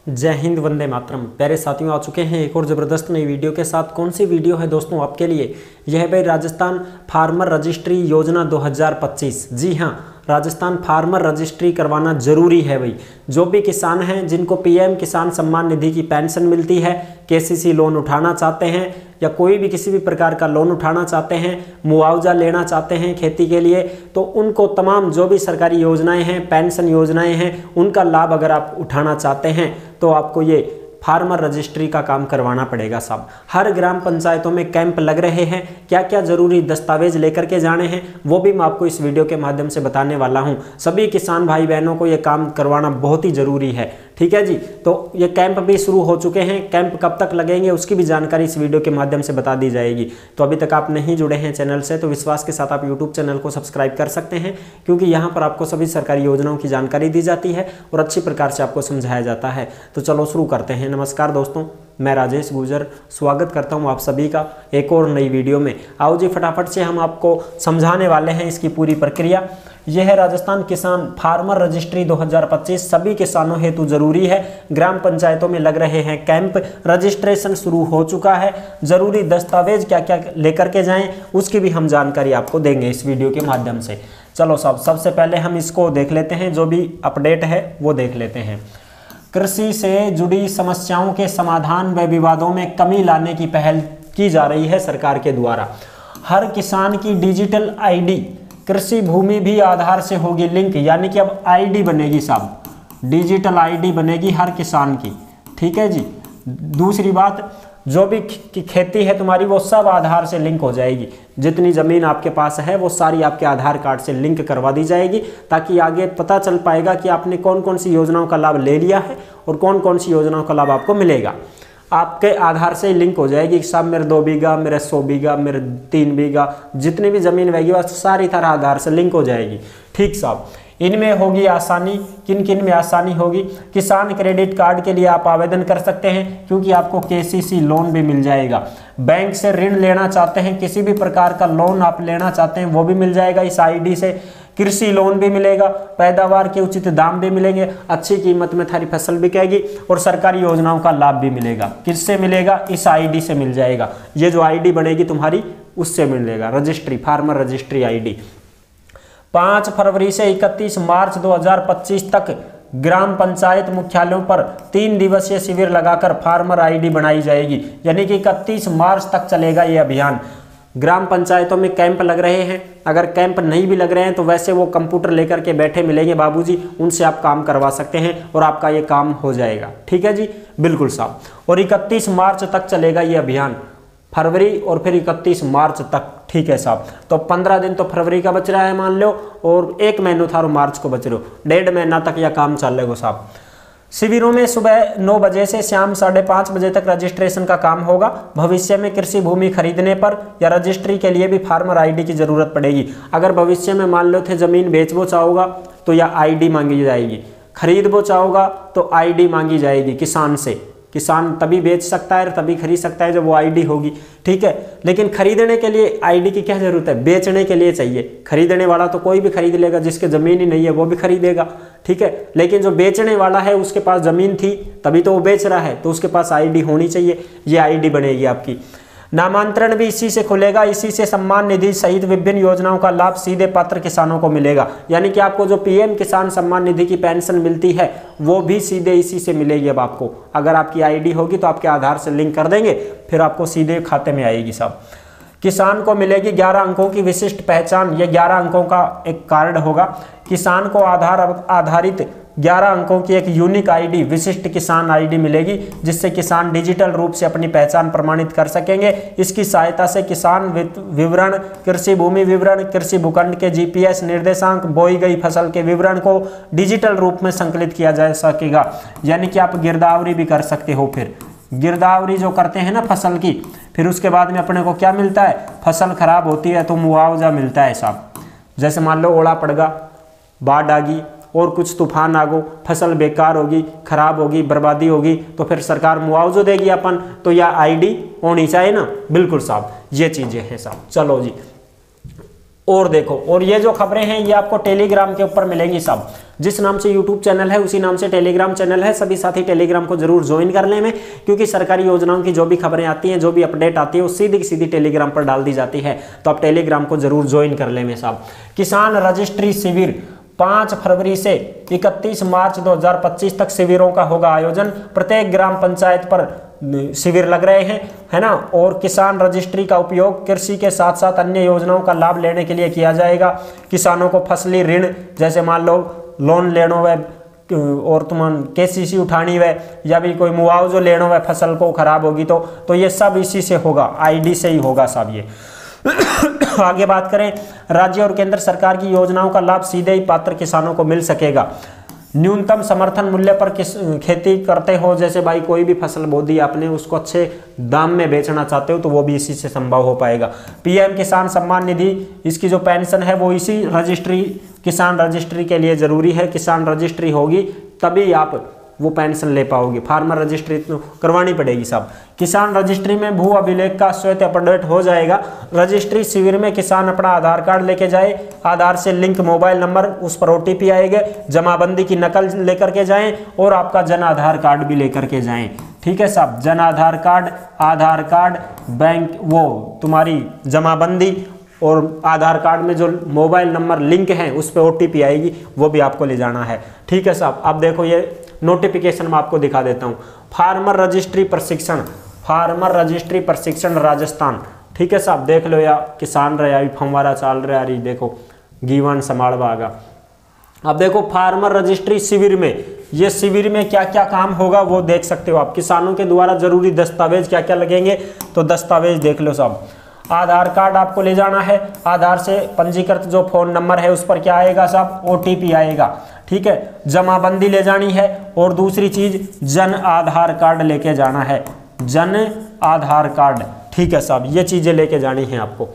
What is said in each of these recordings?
जय हिंद, वंदे मातरम। प्यारे साथियों, आ चुके हैं एक और ज़बरदस्त नई वीडियो के साथ। कौन सी वीडियो है दोस्तों आपके लिए? यह है भाई राजस्थान फार्मर रजिस्ट्री योजना 2025। जी हाँ, राजस्थान फार्मर रजिस्ट्री करवाना ज़रूरी है भाई। जो भी किसान हैं जिनको पीएम किसान सम्मान निधि की पेंशन मिलती है, केसीसी लोन उठाना चाहते हैं या कोई भी किसी भी प्रकार का लोन उठाना चाहते हैं, मुआवजा लेना चाहते हैं खेती के लिए, तो उनको तमाम जो भी सरकारी योजनाएं हैं, पेंशन योजनाएं हैं, उनका लाभ अगर आप उठाना चाहते हैं तो आपको ये फार्मर रजिस्ट्री का काम करवाना पड़ेगा साहब। हर ग्राम पंचायतों में कैंप लग रहे हैं। क्या क्या जरूरी दस्तावेज लेकर के जाने हैं वो भी मैं आपको इस वीडियो के माध्यम से बताने वाला हूं। सभी किसान भाई बहनों को ये काम करवाना बहुत ही जरूरी है, ठीक है जी। तो ये कैंप भी शुरू हो चुके हैं। कैंप कब तक लगेंगे उसकी भी जानकारी इस वीडियो के माध्यम से बता दी जाएगी। तो अभी तक आप नहीं जुड़े हैं चैनल से तो विश्वास के साथ आप यूट्यूब चैनल को सब्सक्राइब कर सकते हैं, क्योंकि यहाँ पर आपको सभी सरकारी योजनाओं की जानकारी दी जाती है और अच्छी प्रकार से आपको समझाया जाता है। तो चलो शुरू करते हैं। नमस्कार दोस्तों, मैं राजेश गुर्जर स्वागत करता हूं आप सभी का एक और नई वीडियो में। आओ जी, फटाफट से हम आपको समझाने वाले हैं इसकी पूरी प्रक्रिया। यह है राजस्थान किसान फार्मर रजिस्ट्री 2025। सभी किसानों हेतु जरूरी है। ग्राम पंचायतों में लग रहे हैं कैंप, रजिस्ट्रेशन शुरू हो चुका है। जरूरी दस्तावेज क्या क्या लेकर के जाएं उसकी भी हम जानकारी आपको देंगे इस वीडियो के माध्यम से। चलो साहब, सबसे पहले हम इसको देख लेते हैं, जो भी अपडेट है वो देख लेते हैं। कृषि से जुड़ी समस्याओं के समाधान व विवादों में कमी लाने की पहल की जा रही है सरकार के द्वारा। हर किसान की डिजिटल आईडी, कृषि भूमि भी आधार से होगी लिंक, यानी कि अब आईडी बनेगी साहब, डिजिटल आईडी बनेगी हर किसान की, ठीक है जी। दूसरी बात, जो भी खेती है तुम्हारी वो सब आधार से लिंक हो जाएगी। जितनी ज़मीन आपके पास है वो सारी आपके आधार कार्ड से लिंक करवा दी जाएगी, ताकि आगे पता चल पाएगा कि आपने कौन कौन सी योजनाओं का लाभ ले लिया है और कौन कौन सी योजनाओं का लाभ आपको मिलेगा। आपके आधार से लिंक हो जाएगी। साहब मेरे 2 बीघा, मेरे 100 बीघा, मेरे 3 बीघा, जितनी भी ज़मीन रहेगी वह सारी तरह आधार से लिंक हो जाएगी, ठीक साहब। इनमें होगी आसानी। किन किन में आसानी होगी? किसान क्रेडिट कार्ड के लिए आप आवेदन कर सकते हैं, क्योंकि आपको केसीसी लोन भी मिल जाएगा। बैंक से ऋण लेना चाहते हैं, किसी भी प्रकार का लोन आप लेना चाहते हैं वो भी मिल जाएगा इस आईडी से। कृषि लोन भी मिलेगा, पैदावार के उचित दाम भी मिलेंगे, अच्छी कीमत में थारी फसल बिकेगी और सरकारी योजनाओं का लाभ भी मिलेगा। किससे मिलेगा? इस आईडी से मिल जाएगा। ये जो आईडी बनेगी तुम्हारी उससे मिलेगा, रजिस्ट्री, फार्मर रजिस्ट्री आईडी। 5 फरवरी से 31 मार्च 2025 तक ग्राम पंचायत मुख्यालयों पर 3 दिवसीय शिविर लगाकर फार्मर आईडी बनाई जाएगी, यानी कि 31 मार्च तक चलेगा ये अभियान। ग्राम पंचायतों में कैंप लग रहे हैं। अगर कैंप नहीं भी लग रहे हैं तो वैसे वो कंप्यूटर लेकर के बैठे मिलेंगे बाबूजी, उनसे आप काम करवा सकते हैं और आपका ये काम हो जाएगा, ठीक है जी, बिल्कुल साहब। और 31 मार्च तक चलेगा ये अभियान, फरवरी और फिर 31 मार्च तक, ठीक है साहब। तो 15 दिन तो फरवरी का बच रहा है मान लो, और 1 महीना था मार्च को बच रहे हो, 1.5 महीना तक यह काम चलेगा साहब। शिविरों में सुबह 9 बजे से शाम 5:30 बजे तक रजिस्ट्रेशन का काम होगा। भविष्य में कृषि भूमि खरीदने पर या रजिस्ट्री के लिए भी फार्मर आईडी की जरूरत पड़ेगी। अगर भविष्य में मान लो थे जमीन बेचबो चाहोगा तो यह आईडी मांगी जाएगी, खरीदबो चाहोगा तो आईडी मांगी जाएगी किसान से। किसान तभी बेच सकता है, तभी खरीद सकता है जब वो आईडी होगी, ठीक है। लेकिन खरीदने के लिए आईडी की क्या जरूरत है? बेचने के लिए चाहिए। खरीदने वाला तो कोई भी खरीद लेगा, जिसके जमीन ही नहीं है वो भी खरीदेगा, ठीक है। लेकिन जो बेचने वाला है उसके पास जमीन थी तभी तो वो बेच रहा है, तो उसके पास आईडी होनी चाहिए। ये आईडी बनेगी आपकी। नामांतरण भी इसी से खुलेगा। इसी से सम्मान निधि सहित विभिन्न योजनाओं का लाभ सीधे पात्र किसानों को मिलेगा, यानी कि आपको जो पीएम किसान सम्मान निधि की पेंशन मिलती है वो भी सीधे इसी से मिलेगी। अब आपको अगर आपकी आईडी होगी तो आपके आधार से लिंक कर देंगे, फिर आपको सीधे खाते में आएगी साहब। किसान को मिलेगी 11 अंकों की विशिष्ट पहचान। ये 11 अंकों का एक कार्ड होगा। किसान को आधार आधारित 11 अंकों की एक यूनिक आईडी, विशिष्ट किसान आईडी मिलेगी, जिससे किसान डिजिटल रूप से अपनी पहचान प्रमाणित कर सकेंगे। इसकी सहायता से किसान विवरण, कृषि भूमि विवरण, कृषि भूखंड के जीपीएस निर्देशांक, बोई गई फसल के विवरण को डिजिटल रूप में संकलित किया जा सकेगा। यानी कि आप गिरदावरी भी कर सकते हो। फिर गिरदावरी जो करते हैं ना फसल की, फिर उसके बाद में अपने को क्या मिलता है? फसल खराब होती है तो मुआवजा मिलता है साहब। जैसे मान लो ओला पड़ गया, बाढ़ आ गई और कुछ तूफान आ गो, फसल बेकार होगी, खराब होगी, बर्बादी होगी, तो फिर सरकार मुआवजा देगी अपन, तो यह आईडी होनी चाहिए ना, बिल्कुल साहब। ये चीजें हैं साहब। चलो जी, और देखो, और ये जो खबरें हैं ये आपको टेलीग्राम के ऊपर मिलेंगी सब। जिस नाम से यूट्यूब चैनल है उसी नाम से टेलीग्राम चैनल है। सभी साथी टेलीग्राम को जरूर ज्वाइन कर लें में, क्योंकि सरकारी योजनाओं की जो भी खबरें आती हैं, जो भी अपडेट आती है, वो सीधी सीधी टेलीग्राम पर डाल दी जाती है। तो आप टेलीग्राम को जरूर ज्वाइन कर लें में साहब। किसान रजिस्ट्री शिविर 5 फरवरी से 31 मार्च 2025 तक शिविरों का होगा आयोजन। प्रत्येक ग्राम पंचायत पर शिविर लग रहे हैं, है ना। और किसान रजिस्ट्री का उपयोग कृषि के साथ साथ अन्य योजनाओं का लाभ लेने के लिए किया जाएगा। किसानों को फसली ऋण, जैसे मान लो लोन लेनो है और तुम KCC उठानी है, या भी कोई मुआवजा लेनो है फसल को खराब होगी तो ये सब इसी से होगा, ID से ही होगा सब ये। आगे बात करें, राज्य और केंद्र सरकार की योजनाओं का लाभ सीधे ही पात्र किसानों को मिल सकेगा। न्यूनतम समर्थन मूल्य पर खेती करते हो, जैसे भाई कोई भी फसल बो दी आपने, उसको अच्छे दाम में बेचना चाहते हो तो वो भी इसी से संभव हो पाएगा। PM किसान सम्मान निधि, इसकी जो पेंशन है वो इसी रजिस्ट्री, किसान रजिस्ट्री के लिए जरूरी है। किसान रजिस्ट्री होगी तभी आप वो पेंशन ले पाओगे। फार्मर रजिस्ट्री तो करवानी पड़ेगी साहब। किसान रजिस्ट्री में भू अभिलेख का स्वयं अपडेट हो जाएगा। रजिस्ट्री शिविर में किसान अपना आधार कार्ड लेके जाए, आधार से लिंक मोबाइल नंबर, उस पर OTP आएगा, जमाबंदी की नकल लेकर के जाएं और आपका जन आधार कार्ड भी लेकर के जाएं। ठीक है साहब, जन आधार कार्ड, बैंक वो तुम्हारी जमाबंदी और आधार कार्ड में जो मोबाइल नंबर लिंक है उस पर OTP आएगी, वो भी आपको ले जाना है। ठीक है साहब। अब देखो ये नोटिफिकेशन में आपको दिखा देता हूँ। फार्मर रजिस्ट्री प्रशिक्षण राजस्थान। ठीक है साहब, देख लो या किसान रहा फंवारा चाल रहा रही, देखो गीवन संभाल बागा। अब देखो फार्मर रजिस्ट्री शिविर में, ये शिविर में क्या क्या काम होगा वो देख सकते हो आप। किसानों के द्वारा जरूरी दस्तावेज क्या क्या लगेंगे, तो दस्तावेज देख लो साहब। आधार कार्ड आपको ले जाना है, आधार से पंजीकृत जो फोन नंबर है उस पर क्या आएगा साहब, OTP आएगा। ठीक है, जमाबंदी ले जानी है, और दूसरी चीज जन आधार कार्ड लेके जाना है, जन आधार कार्ड। ठीक है साहब, ये चीजें लेके जानी है आपको।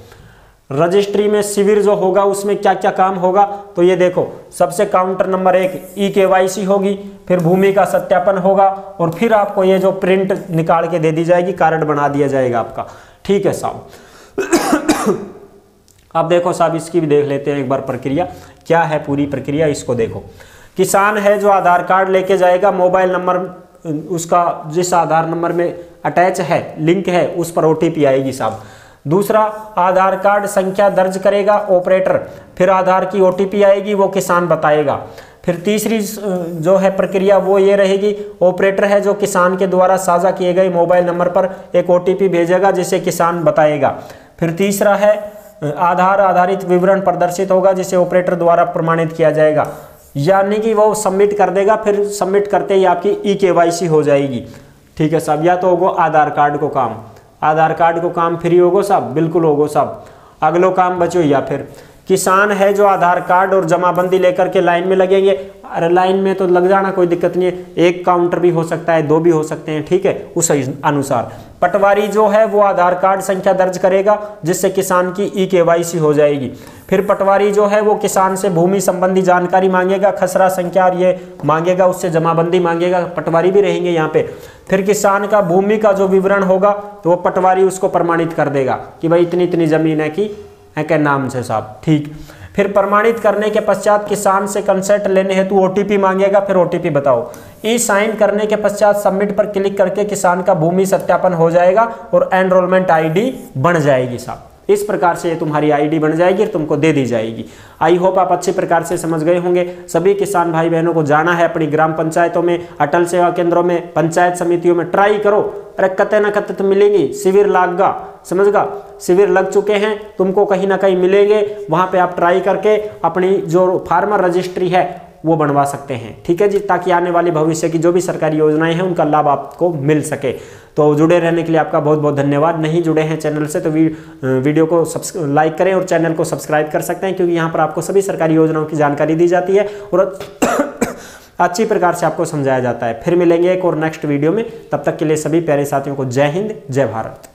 रजिस्ट्री में शिविर जो होगा उसमें क्या क्या काम होगा, तो ये देखो, सबसे काउंटर नंबर 1 eKYC होगी, फिर भूमि का सत्यापन होगा, और फिर आपको ये जो प्रिंट निकाल के दे दी जाएगी, कार्ड बना दिया जाएगा आपका। ठीक है साहब। अब देखो साहब, इसकी भी देख लेते हैं एक बार प्रक्रिया क्या है, पूरी प्रक्रिया इसको देखो। किसान है जो आधार कार्ड लेके जाएगा, मोबाइल नंबर उसका जिस आधार नंबर में अटैच है, लिंक है, उस पर OTP आएगी साहब। दूसरा, आधार कार्ड संख्या दर्ज करेगा ऑपरेटर, फिर आधार की OTP आएगी, वो किसान बताएगा। फिर तीसरी जो है प्रक्रिया वो ये रहेगी, ऑपरेटर है जो किसान के द्वारा साझा किए गए मोबाइल नंबर पर एक OTP भेजेगा जिसे किसान बताएगा। फिर तीसरा है आधार आधारित विवरण प्रदर्शित होगा जिसे ऑपरेटर द्वारा प्रमाणित किया जाएगा, यानी कि वो सबमिट कर देगा, फिर सबमिट करते ही आपकी eKYC हो जाएगी। ठीक है साहब, या तो होगो आधार कार्ड को काम, आधार कार्ड को काम फ्री होगो साहब, बिल्कुल होगो साहब। अगलो काम बचो, या फिर किसान है जो आधार कार्ड और जमाबंदी लेकर के लाइन में लगेंगे। अरे लाइन में तो लग जाना, कोई दिक्कत नहीं है, एक काउंटर भी हो सकता है, 2 भी हो सकते हैं। ठीक है, उस अनुसार पटवारी जो है वो आधार कार्ड संख्या दर्ज करेगा जिससे किसान की eKYC हो जाएगी। फिर पटवारी जो है वो किसान से भूमि संबंधी जानकारी मांगेगा, खसरा संख्या और ये मांगेगा, उससे जमाबंदी मांगेगा, पटवारी भी रहेंगे यहाँ पे। फिर किसान का भूमि का जो विवरण होगा तो वो पटवारी उसको प्रमाणित कर देगा कि भाई इतनी इतनी जमीन है कि के नाम से साहब। ठीक, फिर प्रमाणित करने के पश्चात किसान से कंसेंट लेने हेतु OTP मांगेगा, फिर OTP बताओ। साइन करने के पश्चात सबमिट पर क्लिक करके किसान का भूमि सत्यापन हो जाएगा और एनरोलमेंट ID बन जाएगी साहब। इस प्रकार से तुम्हारी ID बन जाएगी और तुमको दे दी जाएगी। आई होप आप अच्छे प्रकार से समझ गए होंगे। सभी किसान भाई बहनों को जाना है अपनी ग्राम पंचायतों में, अटल सेवा केंद्रों में, पंचायत समितियों में ट्राई करो। अरे कते ना कते तो मिलेंगी, शिविर लागगा, समझगा, शिविर लग चुके हैं, तुमको कहीं ना कहीं मिलेंगे। वहां पे आप ट्राई करके अपनी जो फार्मर रजिस्ट्री है वो बनवा सकते हैं। ठीक है जी, ताकि आने वाले भविष्य की जो भी सरकारी योजनाएं हैं उनका लाभ आपको मिल सके। तो जुड़े रहने के लिए आपका बहुत बहुत धन्यवाद। नहीं जुड़े हैं चैनल से तो वीडियो को लाइक करें और चैनल को सब्सक्राइब कर सकते हैं, क्योंकि यहाँ पर आपको सभी सरकारी योजनाओं की जानकारी दी जाती है और अच्छी प्रकार से आपको समझाया जाता है। फिर मिलेंगे एक और नेक्स्ट वीडियो में, तब तक के लिए सभी प्यारे साथियों को जय हिंद, जय भारत।